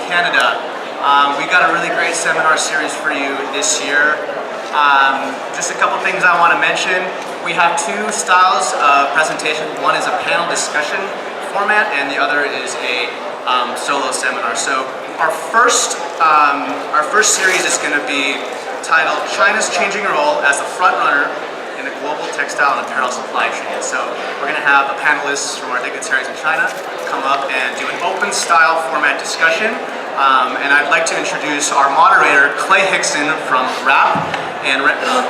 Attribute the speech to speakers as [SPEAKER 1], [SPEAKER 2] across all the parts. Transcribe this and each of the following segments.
[SPEAKER 1] Canada. We got a really great seminar series for you this year. Just a couple things I want to mention. We have two styles of presentation. One is a panel discussion format, and the other is a solo seminar. So our first series is going to be titled "China's Changing Role as a Front Runner in the Global Textile and Apparel Supply Chain." So we're going to have a panelist from our dignitaries in China come up and do an open style format discussion. And I'd like to introduce our moderator, Clay Hickson from RAP. And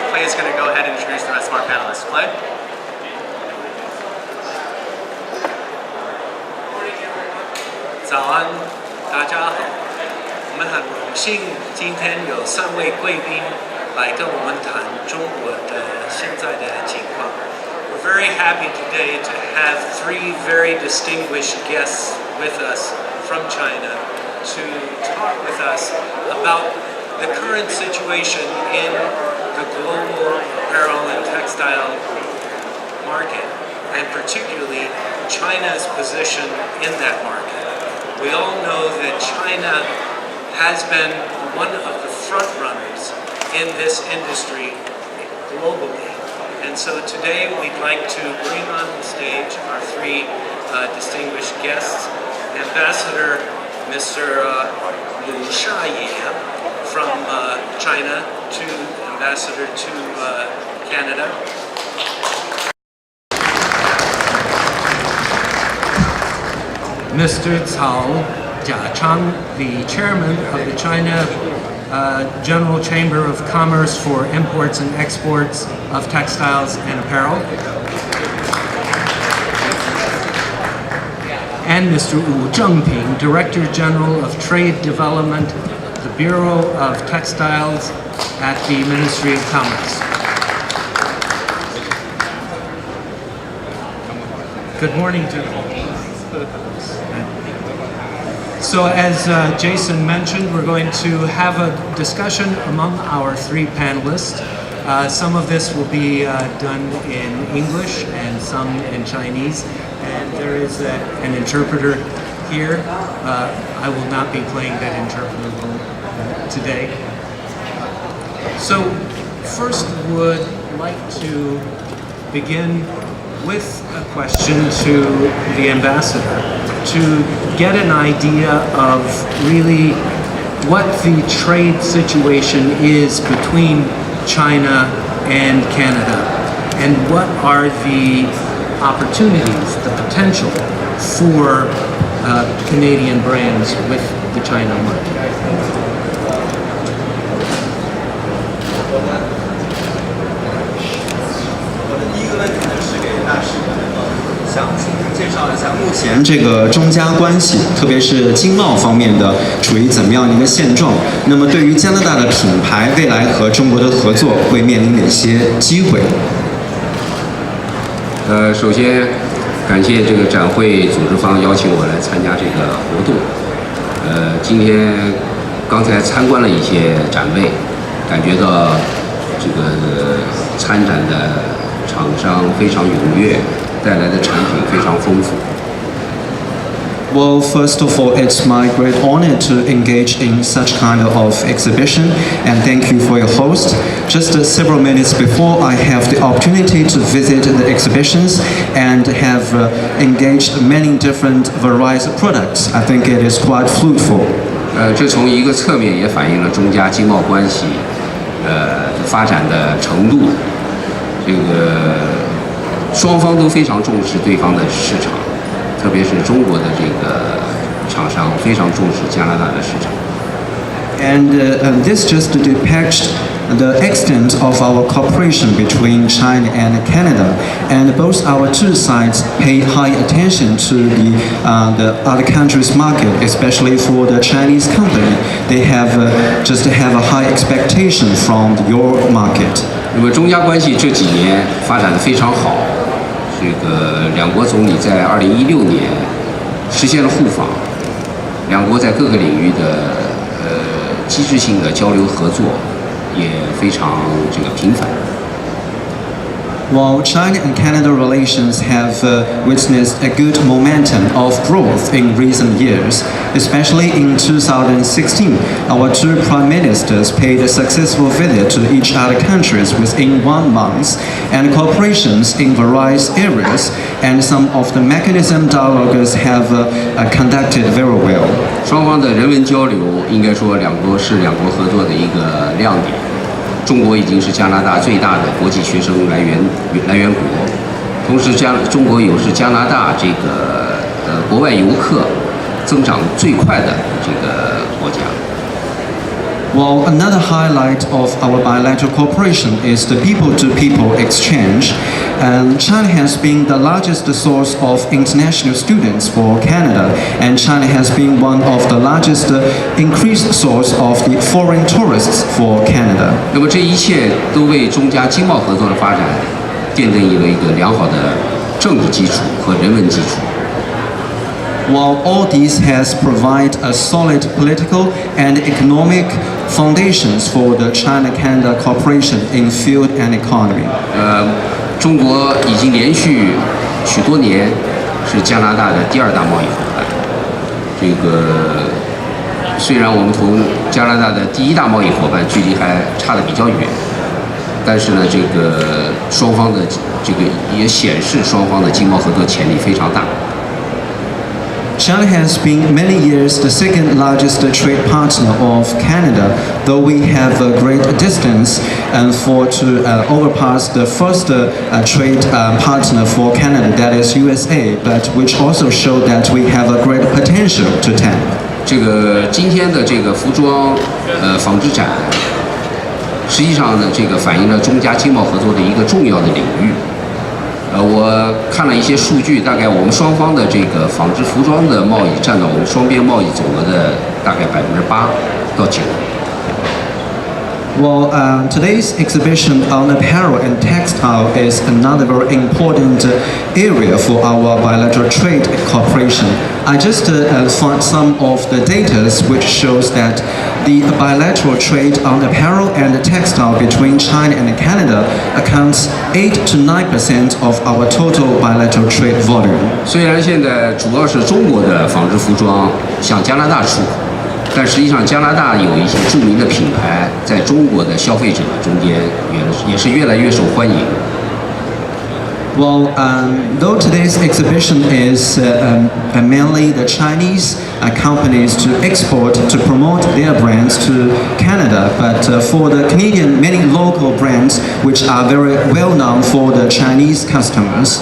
[SPEAKER 1] Clay is going to go ahead and introduce the rest of our panelists. Clay?
[SPEAKER 2] 早安，大家好。我们很荣幸今天有3位贵宾来跟我们谈中国的现在的情况。We're very happy today to have 3 very distinguished guests with us from China to talk with us about the current situation in the global apparel and textile market, and particularly China's position in that market. We all know that China has been one of the front runners in this industry globally. And so today we'd like to bring on the stage our 3 distinguished guests, Ambassador Mr. Shaye from China to Ambassador to Canada. Mr. Cao Jiachan, the chairman of the China General Chamber of Commerce for Imports and Exports of Textiles and Apparel. And Mr. Zhengping, Director General of Trade Development, the Bureau of Textiles at the Ministry of Commerce. Good morning to all. So as Jason mentioned, we're going to have a discussion among our 3 panelists. Some of this will be done in English and some in Chinese. And there is an interpreter here. I will not be playing that interpreter role today. So first would like to begin with a question to the ambassador to get an idea of really what the trade situation is between China and Canada, and what are the opportunities, the potential for Canadian brands with the China market.
[SPEAKER 3] 目前这个中加关系，特别是经贸方面的处于怎么样的一个现状？那么对于加拿大的品牌未来和中国的合作会面临哪些机会？
[SPEAKER 4] 首先感谢这个展会组织方邀请我来参加这个活动。今天刚才参观了一些展位，感觉到这个参展的厂商非常踊跃，带来的产品非常丰富。
[SPEAKER 3] Well, first of all, it's my great honor to engage in such kind of exhibition, and thank you for your host. Just several minutes before, I have the opportunity to visit the exhibitions and have engaged many different various products. I think it is quite fruitful.
[SPEAKER 4] 这从一个侧面也反映了中加经贸关系发展的程度。这个双方都非常重视对方的市场。特别是中国的这个厂商非常重视加拿大的市场。
[SPEAKER 3] And this just depicts the extent of our cooperation between China and Canada, and both our 2 sides pay high attention to the other countries' market, especially for the Chinese company. They have just have a high expectation from your market.
[SPEAKER 4] 那么中加关系这几年发展得非常好。这个两国总理在2016年实现了互访，两国在各个领域的机制性的交流合作也非常这个频繁。
[SPEAKER 3] While China and Canada relations have witnessed a good momentum of growth in recent years, especially in 2016, our two prime ministers paid a successful visit to each other countries within 1 month, and cooperations in various areas and some of the mechanism dialogues have conducted very well.
[SPEAKER 4] 双方的人文交流应该说两国合作的一个亮点。中国已经是加拿大最大的国际学生来源国，同时中国又是加拿大这个国外游客增长最快的这个国家。
[SPEAKER 3] Well, another highlight of our bilateral cooperation is the people-to-people exchange. China has been the largest source of international students for Canada, and China has been one of the largest increased source of the foreign tourists for Canada.
[SPEAKER 4] 那么这一切都为中加经贸合作的发展奠定了一个良好的政治基础和人文基础。
[SPEAKER 3] While all these has provided a solid political and economic foundations for the China-Canada cooperation in field and economy.
[SPEAKER 4] 中国已经连续许多年是加拿大的第2大贸易伙伴。这个虽然我们同加拿大的第1大贸易伙伴距离还差得比较远，但是呢，这个双方的这个也显示双方的经贸合作潜力非常大。
[SPEAKER 3] China has been many years the second largest trade partner of Canada, though we have a great distance and to overpass the first trade partner for Canada, that is USA, but which also show that we have a great potential to tap.
[SPEAKER 4] 这个今天的这个服装纺织展，实际上呢，这个反映了中加经贸合作的一个重要的领域。我看了一些数据，大概我们双方的这个纺织服装的贸易占到我们双边贸易总额的大概8%到9%。
[SPEAKER 3] Well, today's exhibition on apparel and textile is another very important area for our bilateral trade cooperation. I just found some of the data which shows that the bilateral trade on apparel and textile between China and Canada accounts 8 to 9% of our total bilateral trade volume.
[SPEAKER 4] 虽然现在主要是中国的纺织服装向加拿大出口。但实际上，加拿大有一些著名的品牌，在中国的消费者中间也是越来越受欢迎。
[SPEAKER 3] Well, though today's exhibition is mainly the Chinese companies to export to promote their brands to Canada, but for the Canadian, many local brands which are very well known for the Chinese customers.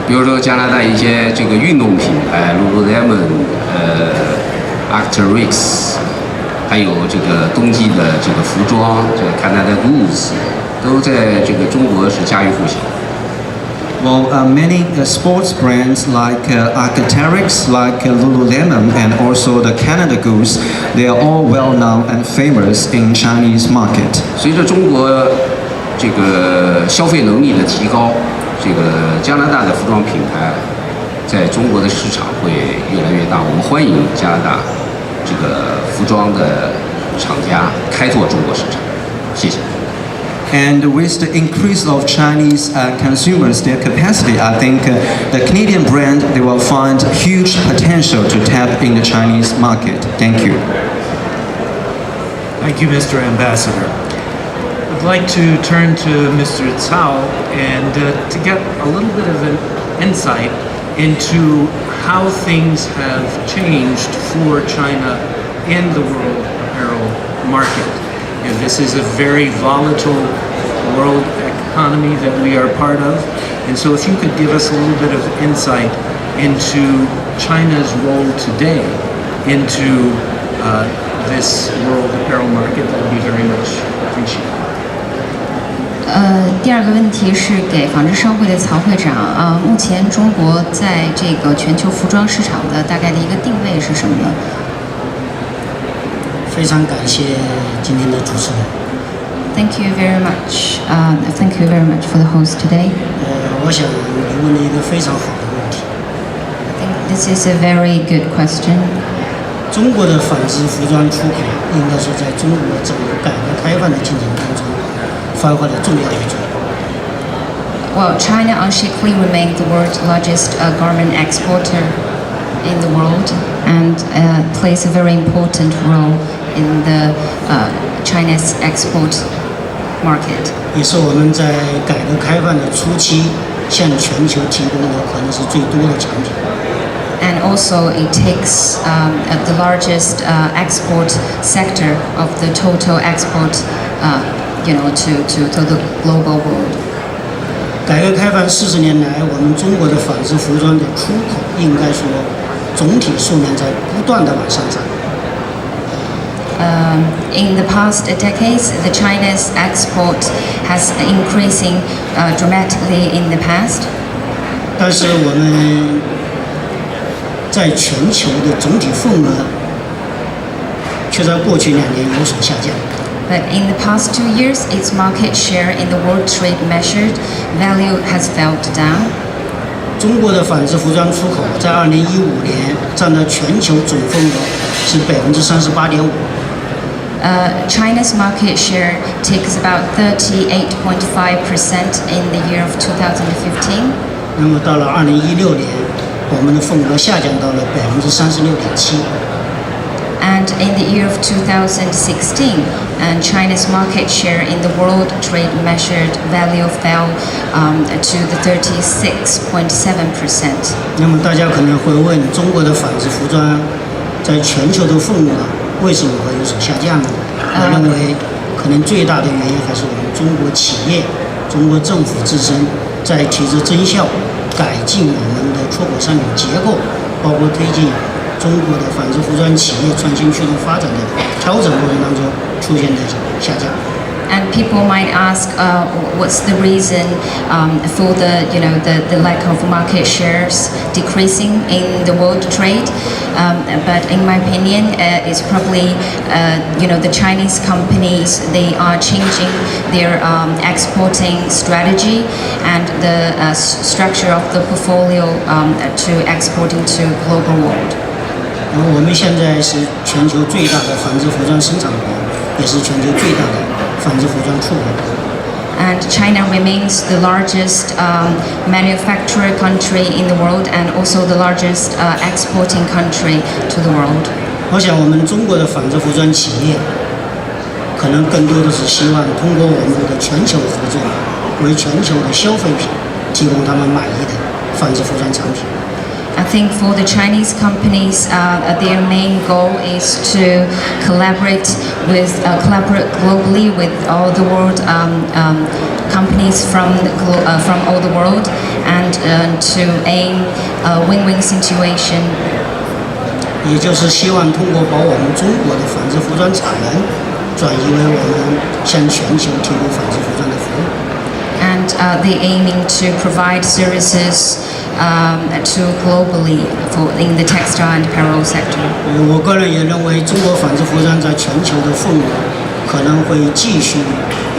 [SPEAKER 4] 比如说加拿大一些这个运动品牌 ，Lululemon，Accredited， 还有这个冬季的这个服装，这个 Canada Goose， 都在这个中国是家喻户晓。
[SPEAKER 3] Well, many sports brands like Accredited, like Lululemon, and also the Canada Goose, they are all well known and famous in Chinese market.
[SPEAKER 4] 随着中国这个消费能力的提高，这个加拿大的服装品牌在中国的市场会越来越大。我们欢迎加拿大这个服装的厂家开拓中国市场。谢谢。
[SPEAKER 3] And with the increase of Chinese consumers, their capacity, I think the Canadian brand, they will find huge potential to tap in the Chinese market. Thank you.
[SPEAKER 5] Thank you, Mr. Ambassador. I'd like to turn to Mr. Cao and to get a little bit of an insight into how things have changed for China in the world apparel market. You know, this is a very volatile world economy that we are part of, and so if you could give us a little bit of insight into China's role today into this world apparel market, that would be very much appreciated.
[SPEAKER 6] 第二个问题是给纺织商会的曹会长目前中国在这个全球服装市场的大概的一个定位是什么呢？
[SPEAKER 7] 非常感谢今天的主持人。
[SPEAKER 6] Thank you very much. Thank you very much for the host today.
[SPEAKER 7] 我想你问了一个非常好的问题。
[SPEAKER 6] I think this is a very good question.
[SPEAKER 7] 中国的纺织服装出口应该说在中国整个改革开放的进程当中发挥了重要的作用。
[SPEAKER 6] Well, China unshakably remains the world's largest garment exporter in the world and plays a very important role in the China's export market.
[SPEAKER 7] 也是我们在改革开放的初期向全球提供的可能是最多的产品。
[SPEAKER 6] And also, it takes the largest export sector of the total export, to the global world.
[SPEAKER 7] 改革开放40年来，我们中国的纺织服装的出口应该说总体数量在不断的往上涨。
[SPEAKER 6] In the past decades, the China's export has increasing dramatically in the past.
[SPEAKER 7] 但是我们在全球的总体份额却在过去2年有所下降。
[SPEAKER 6] But in the past 2 years, its market share in the world trade measured value has fell down.
[SPEAKER 7] 中国的纺织服装出口在2015年占到全球总份额是38.5%。
[SPEAKER 6] China's market share takes about 38.5% in the year of 2015.
[SPEAKER 7] 那么到了2016年，我们的份额下降到了36.7%。
[SPEAKER 6] And in the year of 2016, and China's market share in the world trade measured value fell to the 36.7%.
[SPEAKER 7] 那么大家可能会问，中国的纺织服装在全球的份额为什么会有所下降呢？我认为，可能最大的原因还是我们中国企业、中国政府自身在提质增效、改进我们的出口商品结构，包括推进中国的纺织服装企业创新驱动发展的调整过程当中出现的下降。
[SPEAKER 6] And people might ask, what's the reason for the lack of market shares decreasing in the world trade? But in my opinion, it's probably the Chinese companies, they are changing their exporting strategy and the structure of the portfolio to exporting to global world.
[SPEAKER 7] 我们现在是全球最大的纺织服装生产国，也是全球最大的纺织服装出口国。
[SPEAKER 6] And China remains the largest manufacturer country in the world and also the largest exporting country to the world.
[SPEAKER 7] 我想我们中国的纺织服装企业，可能更多的是希望通过我们的全球合作，为全球的消费品提供他们满意的纺织服装产品。
[SPEAKER 6] I think for the Chinese companies, their main goal is to collaborate globally with all the world companies from all the world, and to aim a win-win situation.
[SPEAKER 7] 也就是希望通过把我们中国的纺织服装产能转移为我们向全球提供纺织服装的服务。
[SPEAKER 6] And they aiming to provide services to globally in the textile and apparel sector.
[SPEAKER 7] 我个人也认为，中国纺织服装在全球的份额可能会继续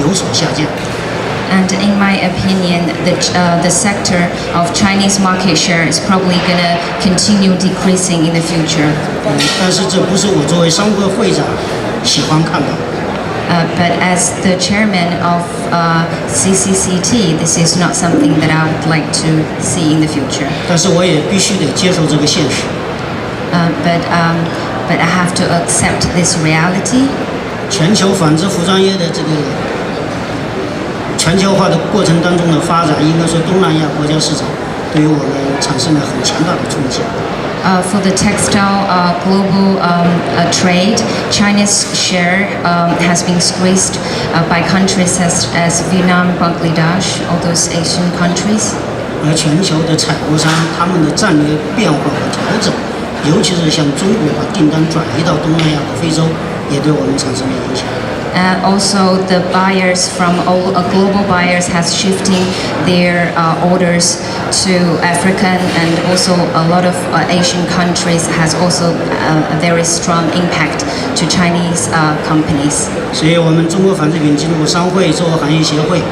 [SPEAKER 7] 有所下降。
[SPEAKER 6] And in my opinion, the sector of Chinese market share is probably going to continue decreasing in the future.
[SPEAKER 7] 但是这不是我作为商会会长喜欢看到。
[SPEAKER 6] But as the chairman of CCCT, this is not something that I would like to see in the future.
[SPEAKER 7] 但是我也必须得接受这个现实。
[SPEAKER 6] But I have to accept this reality.
[SPEAKER 7] 全球纺织服装业的这个全球化的过程当中的发展，应该说东南亚国家市场对于我们产生了很强大的冲击。
[SPEAKER 6] For the textile global trade, China's share has been squeezed by countries as Vietnam, Bangladesh, all those Asian countries.
[SPEAKER 7] 而全球的采购商他们的战略变化和调整，尤其是像中国把订单转移到东南亚和非洲，也对我们产生了影响。
[SPEAKER 6] Also, the buyers from all global buyers has shifting their orders to African and also a lot of Asian countries has also a very strong impact to Chinese companies.
[SPEAKER 7] 所以，我们中国纺织品进入商会作为行业协会，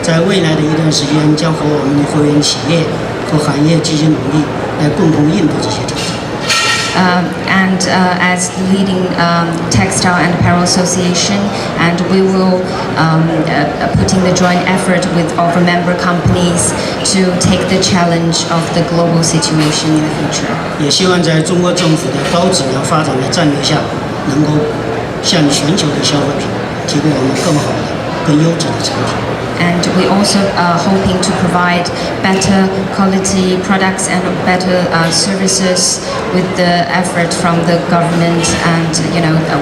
[SPEAKER 7] 在未来的一段时间，将和我们的会员企业和行业积极努力，来共同应对这些挑战。
[SPEAKER 6] and as leading textile and apparel association, and we will putting the joint effort with our member companies to take the challenge of the global situation in the future.
[SPEAKER 7] 也希望在中国政府的高质量发展的战略下，能够向全球的消费品提供我们更好的、更优质的产品。
[SPEAKER 6] And we also are hoping to provide better quality products and better services with the effort from the government, and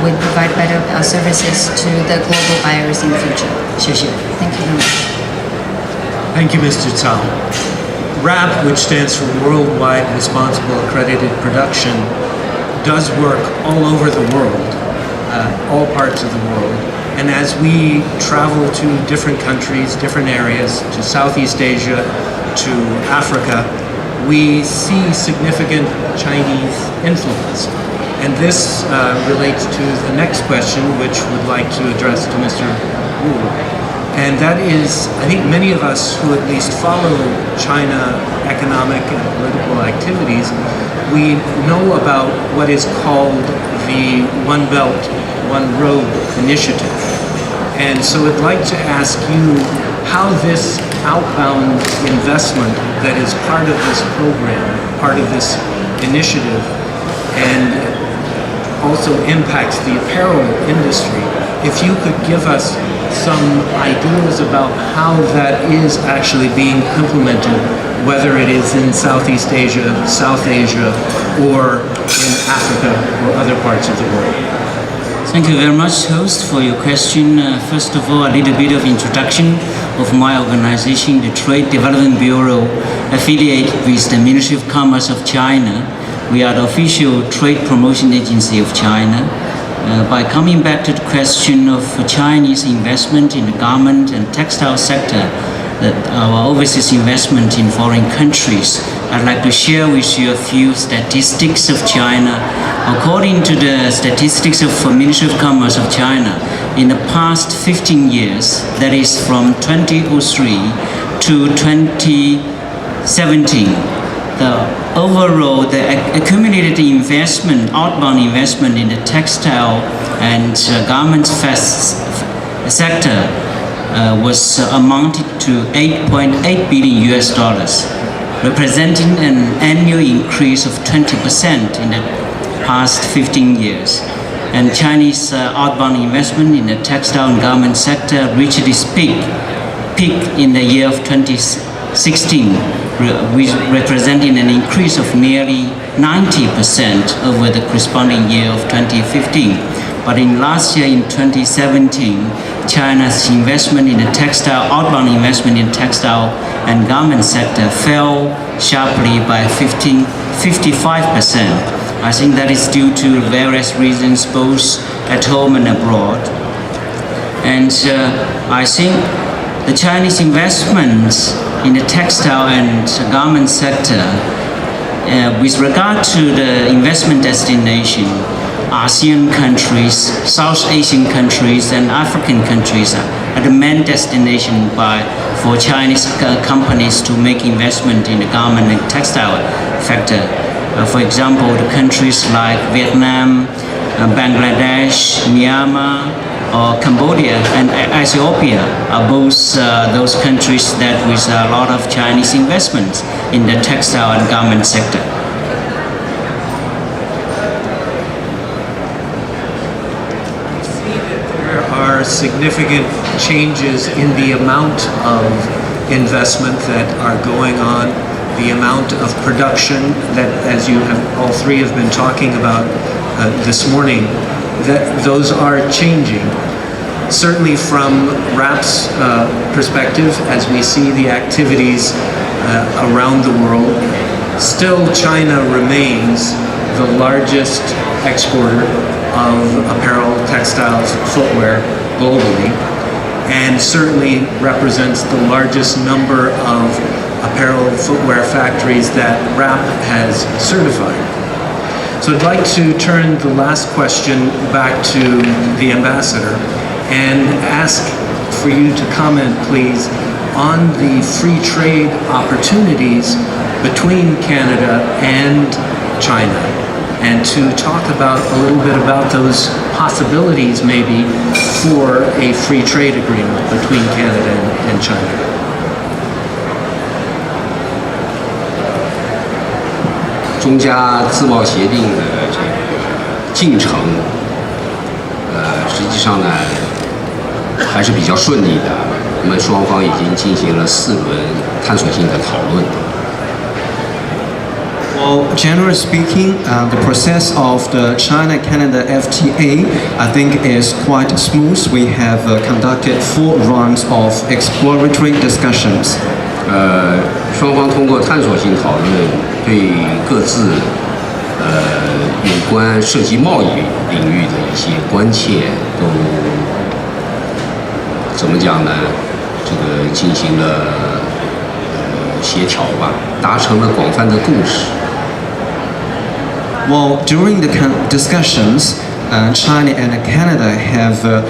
[SPEAKER 6] we provide better services to the global buyers in the future.
[SPEAKER 7] 谢谢。
[SPEAKER 6] Thank you very much.
[SPEAKER 5] Thank you, Mr. Cao. WRAP, which stands for Worldwide Responsible Accredited Production, does work all over the world, all parts of the world. And as we travel to different countries, different areas, to Southeast Asia, to Africa, we see significant Chinese influence. And this relates to the next question, which would like to address to Mr. Wu. And that is, I think many of us who at least follow China economic and political activities, we know about what is called the One Belt, One Road initiative. And so I'd like to ask you how this outbound investment that is part of this program, part of this initiative, and also impacts the apparel industry, if you could give us some ideas about how that is actually being implemented, whether it is in Southeast Asia, South Asia, or in Africa or other parts of the world.
[SPEAKER 8] Thank you very much, host, for your question. First of all, a little bit of introduction of my organization, the Trade Development Bureau, affiliate with the Ministry of Commerce of China. We are the official trade promotion agency of China. By coming back to the question of Chinese investment in the garment and textile sector, our overseas investment in foreign countries, I'd like to share with you a few statistics of China. According to the statistics of the Ministry of Commerce of China, in the past 15 years, that is from 2003 to 2017, the accumulated investment, outbound investment in the textile and garments sector was amounted to $8.8 billion US, representing an annual increase of 20% in the past 15 years. And Chinese outbound investment in the textile and garment sector reached its peak in the year of 2016, representing an increase of nearly 90% over the corresponding year of 2015. But in last year, in 2017, China's investment in the outbound investment in textile and garment sector fell sharply by 55%. I think that is due to various reasons, both at home and abroad. And I think the Chinese investments in the textile and garment sector, with regard to the investment destination, ASEAN countries, South Asian countries, and African countries are the main destination for Chinese companies to make investment in the garment and textile sector. For example, the countries like Vietnam, Bangladesh, Myanmar, or Cambodia and Ethiopia are both those countries that with a lot of Chinese investments in the textile and garment sector.
[SPEAKER 5] There are significant changes in the amount of investment that are going on, the amount of production that, as you have, all three have been talking about this morning, that those are changing. Certainly from WRAP's perspective, as we see the activities around the world, still China remains the largest exporter of apparel, textiles, footwear globally, and certainly represents the largest number of apparel footwear factories that WRAP has certified. So I'd like to turn the last question back to the ambassador and ask for you to comment, please, on the free trade opportunities between Canada and China. and to talk about a little bit about those possibilities maybe for a free trade agreement between Canada and China.
[SPEAKER 2] 中加自贸协定的这个进程，实际上呢还是比较顺利的。我们双方已经进行了4轮探索性的讨论。
[SPEAKER 3] Well, generally speaking, the process of the China-Canada FTA, I think, is quite smooth. We have conducted 4 rounds of exploratory discussions.
[SPEAKER 2] 双方通过探索性讨论，对各自有关涉及贸易领域的一些关切都怎么讲呢？这个进行了协调吧，达成了广泛的共识。
[SPEAKER 3] Well, during the discussions, China and Canada have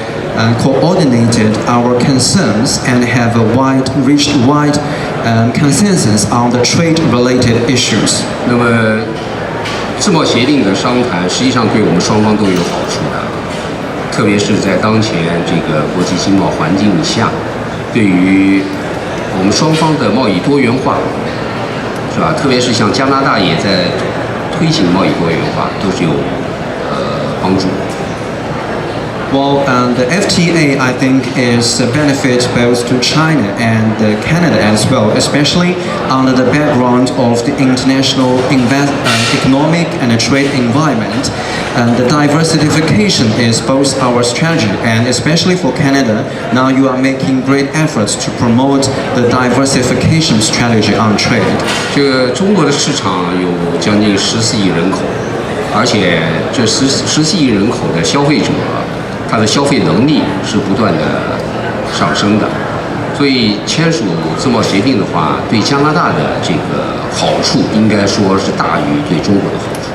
[SPEAKER 3] coordinated our concerns and have reached wide consensus on the trade-related issues.
[SPEAKER 2] 那么，自贸协定的商谈实际上对我们双方都有好处的，特别是在当前这个国际经贸环境下，对于我们双方的贸易多元化，是吧？特别是像加拿大也在推行贸易多元化，都是有帮助。
[SPEAKER 3] Well, the FTA, I think, is a benefit both to China and Canada as well, especially under the background of the international economic and trade environment. And the diversification is both our strategy, and especially for Canada, now you are making great efforts to promote the diversification strategy on trade.
[SPEAKER 2] 这个中国的市场有将近14亿人口，而且这14亿人口的消费者，他的消费能力是不断的上升的，所以签署自贸协定的话，对加拿大的这个好处应该说是大于对中国的好处。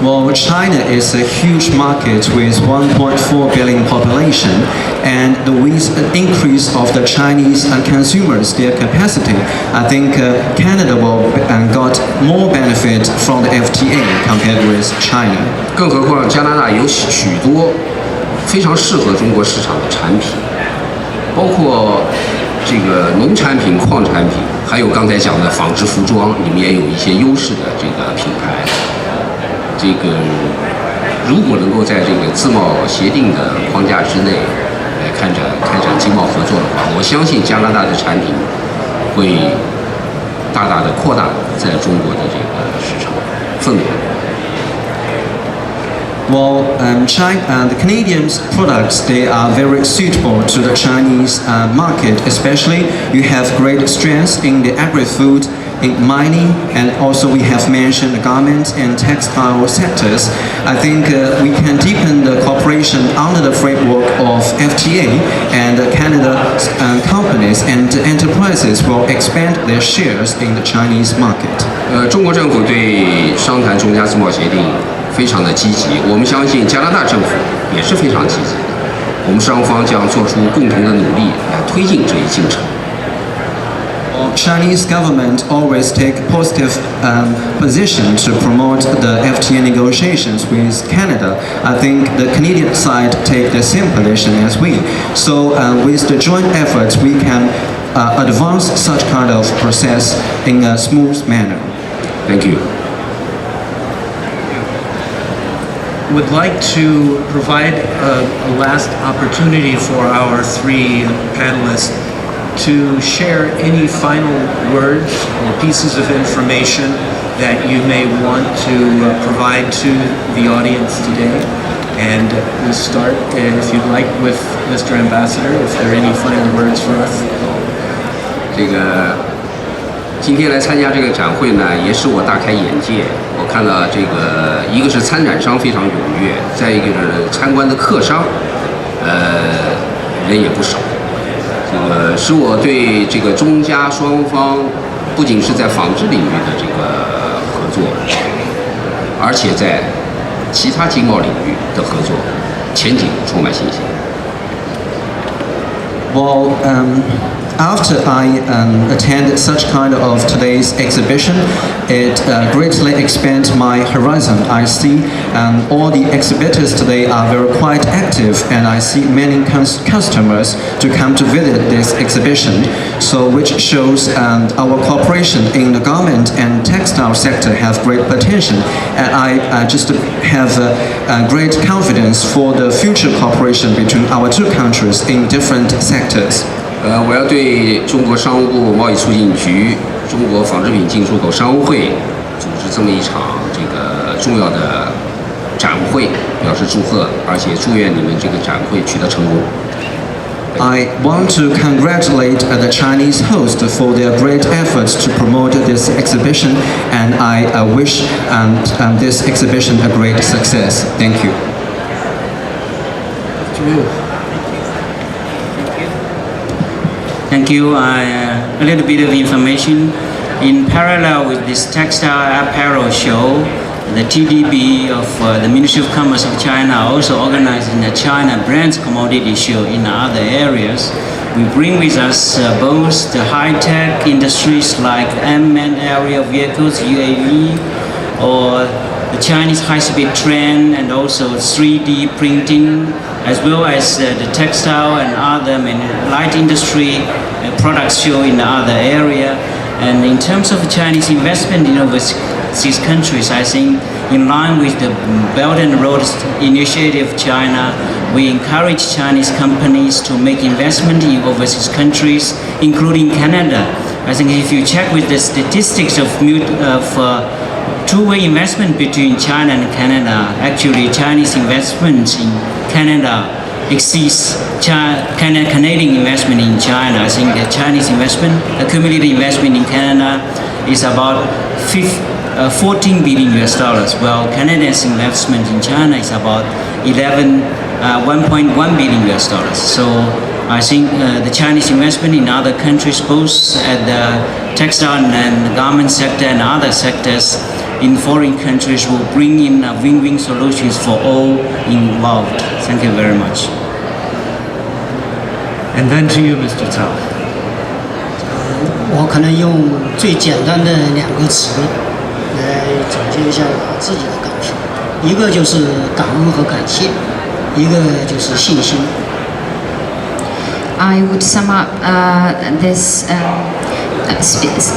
[SPEAKER 3] Well, China is a huge market with 1.4 billion population, and with the increase of the Chinese consumers, their capacity, I think Canada will got more benefit from the FTA compared with China.
[SPEAKER 2] 更何况加拿大有许多非常适合中国市场的产品，包括这个农产品、矿产品，还有刚才讲的纺织服装，里面也有一些优势的这个品牌。这个如果能够在这个自贸协定的框架之内来开展经贸合作的话，我相信加拿大的产品会大大的扩大在中国的这个市场份额。
[SPEAKER 3] Well, the Canadian products, they are very suitable to the Chinese market, especially you have great strengths in the agri-food, in mining, and also we have mentioned the garment and textile sectors. I think we can deepen the cooperation under the framework of FTA, and Canada's companies and enterprises will expand their shares in the Chinese market.
[SPEAKER 2] 中国政府对商谈中加自贸协定非常的积极，我们相信加拿大政府也是非常积极的。我们双方将做出共同的努力来推进这一进程。
[SPEAKER 3] Chinese government always take positive position to promote the FTA negotiations with Canada. I think the Canadian side take the same position as we. So with the joint efforts, we can advance such kind of process in a smooth manner.
[SPEAKER 2] Thank you.
[SPEAKER 5] Would like to provide a last opportunity for our 3 panelists to share any final words or pieces of information that you may want to provide to the audience today. And we'll start, if you'd like, with Mr. Ambassador, if there are any final words for us.
[SPEAKER 2] 这个今天来参加这个展会呢，也使我大开眼界。我看到这个，一个是参展商非常踊跃，再一个是参观的客商，人也不少。这个使我对这个中加双方不仅是在纺织领域的这个合作，而且在其他经贸领域的合作前景充满信心。
[SPEAKER 3] Well, after I attend such kind of today's exhibition, it greatly expands my horizon. I see all the exhibitors today are very quite active, and I see many customers to come to visit this exhibition. So, which shows our cooperation in the garment and textile sector have great potential, and I just have great confidence for the future cooperation between our two countries in different sectors.
[SPEAKER 4] 我要对中国商务部贸易促进局、中国纺织品进出口商务会组织这么一场这个重要的展会表示祝贺，而且祝愿你们这个展会取得成功。
[SPEAKER 3] I want to congratulate the Chinese host for their great efforts to promote this exhibition, and I wish this exhibition a great success. Thank you.
[SPEAKER 8] Thank you. A little bit of information. In parallel with this textile apparel show, the TDB of the Ministry of Commerce of China also organizing the China Brands Commodity Show in other areas. We bring with us both the high-tech industries like unmanned aerial vehicles, UAV, or the Chinese high-speed train, and also 3D printing, as well as the textile and other light industry products show in the other area. And in terms of Chinese investment in overseas countries, I think in line with the Belt and Road Initiative of China, we encourage Chinese companies to make investment in overseas countries, including Canada. I think if you check with the statistics of two-way investment between China and Canada, actually Chinese investment in Canada exceeds Canadian investment in China. I think the Chinese investment, accumulated investment in Canada is about $14 billion, while Canada's investment in China is about $1.1 billion. So I think the Chinese investment in other countries, both at the textile and garment sector and other sectors in foreign countries, will bring in win-win solutions for all involved. Thank you very much.
[SPEAKER 5] And then to you, Mr. Cao.
[SPEAKER 7] 我可能用最简单的2个词来总结一下我自己的感受，一个就是感恩和感谢，一个就是信心。
[SPEAKER 6] I would sum up this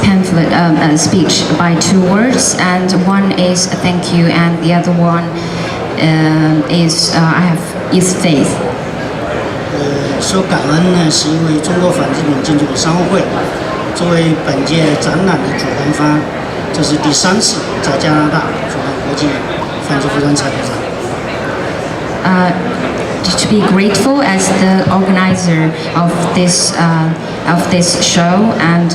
[SPEAKER 6] pamphlet speech by 2 words, and one is thank you, and the other one is faith.
[SPEAKER 7] 说感恩呢，是因为中国纺织品进出口商务会作为本届展览的主办方，这是第3次在加拿大主办国际纺织服装采购展。
[SPEAKER 6] To be grateful as the organizer of this show, and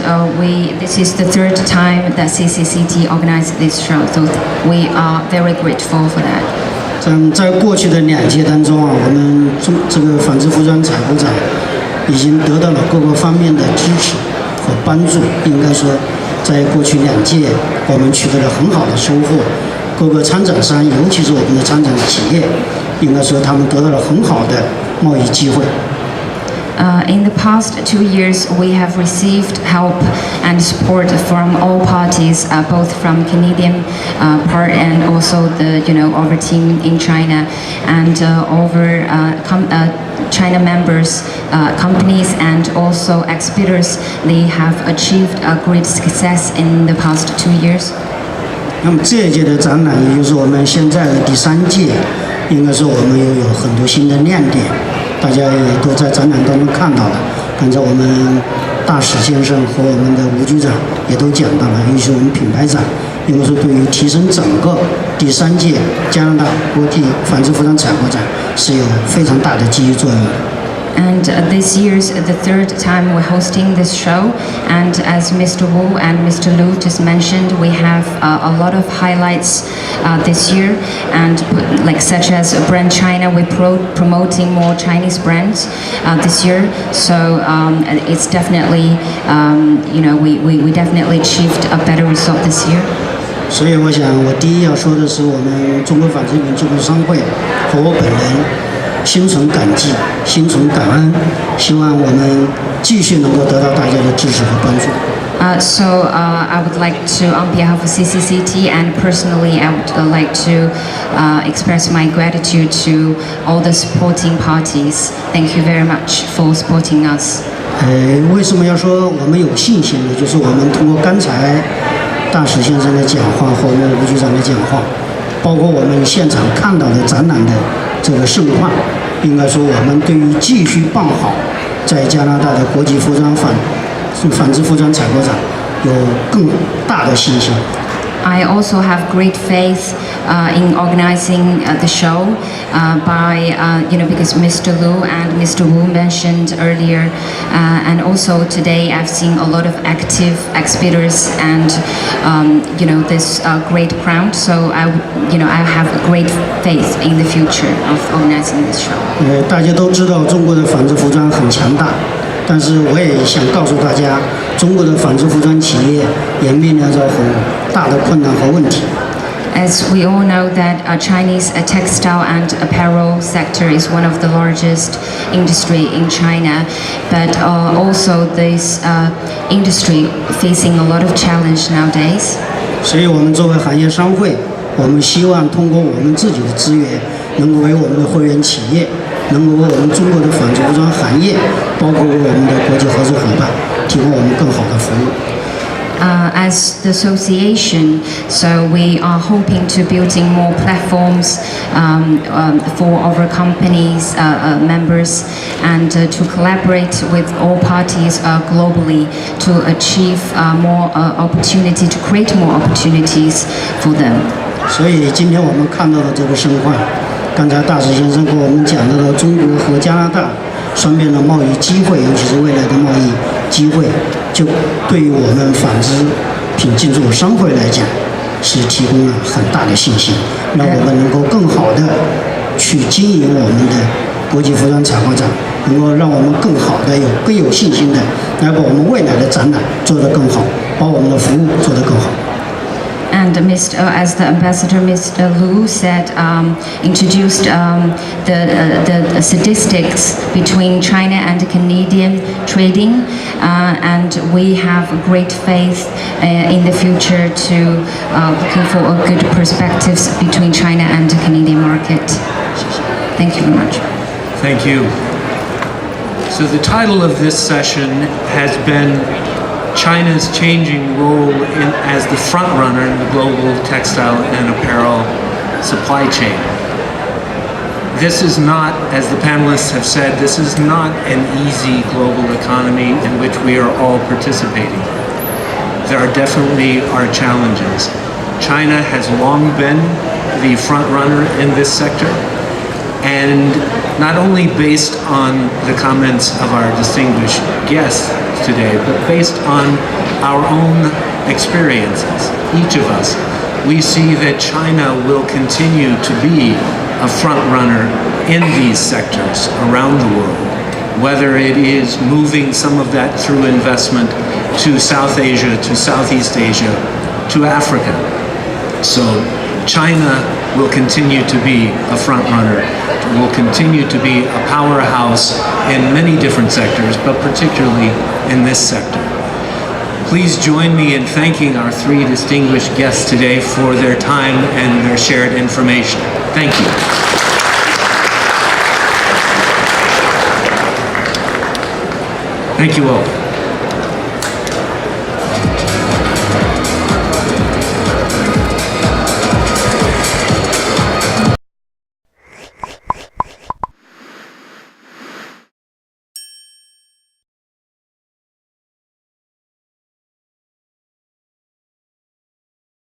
[SPEAKER 6] this is the 3rd time that CCCT organized this show, so we are very grateful for that.
[SPEAKER 7] 在过去的2届当中啊，我们这个纺织服装采购展已经得到了各个方面的支持和帮助。应该说，在过去2届，我们取得了很好的收获。各个参展商，尤其是我们的参展企业，应该说他们得到了很好的贸易机会。
[SPEAKER 6] In the past 2 years, we have received help and support from all parties, both from Canadian part and also the our team in China, and over China members, companies, and also exhibitors. They have achieved a great success in the past 2 years.
[SPEAKER 7] 那么这一届的展览，也就是我们现在的第3届，应该说我们又有很多新的亮点。大家也都在展览当中看到了，刚才我们大使先生和我们的吴局长也都讲到了，尤其是我们品牌展，应该说对于提升整个第3届加拿大国际纺织服装采购展是有非常大的积极作用的。
[SPEAKER 6] And this year's the 3rd time we're hosting this show, and as Mr. Wu and Mr. Lu just mentioned, we have a lot of highlights this year, and such as brand China, we're promoting more Chinese brands this year. So it's definitely, we definitely achieved a better result this year.
[SPEAKER 7] 所以我想，我第一要说的是，我们中国纺织品进出口商会和我本人心存感激，心存感恩，希望我们继续能够得到大家的支持和关注。
[SPEAKER 6] I would like to, on behalf of CCCT and personally, I would like to express my gratitude to all the supporting parties. Thank you very much for supporting us.
[SPEAKER 7] 为什么要说我们有信心呢？就是我们通过刚才大使先生的讲话和吴局长的讲话，包括我们现场看到的展览的这个盛况，应该说我们对于继续办好在加拿大的国际服装纺织服装采购展有更大的信心。
[SPEAKER 6] I also have great faith in organizing the show because Mr. Lu and Mr. Wu mentioned earlier, and also today I've seen a lot of active exhibitors and this great crowd. So I have a great faith in the future of organizing this show.
[SPEAKER 7] 大家都知道中国的纺织服装很强大。但是我也想告诉大家，中国的纺织服装企业也面临着很大的困难和问题。
[SPEAKER 6] As we all know that Chinese textile and apparel sector is one of the largest industry in China, but also this industry facing a lot of challenge nowadays.
[SPEAKER 7] 所以我们作为行业商会，我们希望通过我们自己的资源，能够为我们的会员企业，能够为我们中国的纺织服装行业，包括为我们的国际合作伙伴，提供我们更好的服务。
[SPEAKER 6] As the association, so we are hoping to building more platforms for our companies members and to collaborate with all parties globally to achieve more opportunity, to create more opportunities for them.
[SPEAKER 7] 所以今天我们看到的这个盛况，刚才大使先生跟我们讲到了中国和加拿大双边的贸易机会，尤其是未来的贸易机会，就对于我们纺织品进驻商会来讲，是提供了很大的信心，让我们能够更好的去经营我们的国际服装采购展，能够让我们更好的更有信心的来把我们未来的展览做得更好，把我们的服务做得更好。
[SPEAKER 6] And as the ambassador, Mr. Lu said, introduced the statistics between China and Canadian trading, and we have great faith in the future to looking for a good perspectives between China and the Canadian market. Thank you very much.
[SPEAKER 5] Thank you. So the title of this session has been China's changing role as the front runner in the global textile and apparel supply chain. This is not, as the panelists have said, this is not an easy global economy in which we are all participating. There are definitely are challenges. China has long been the front runner in this sector, and not only based on the comments of our distinguished guests today, but based on our own experiences, each of us, we see that China will continue to be a front runner in these sectors around the world, whether it is moving some of that through investment to South Asia, to Southeast Asia, to Africa. So China will continue to be a front runner, will continue to be a powerhouse in many different sectors, but particularly in this sector. Please join me in thanking our three distinguished guests today for their time and their shared information. Thank you. Thank you all.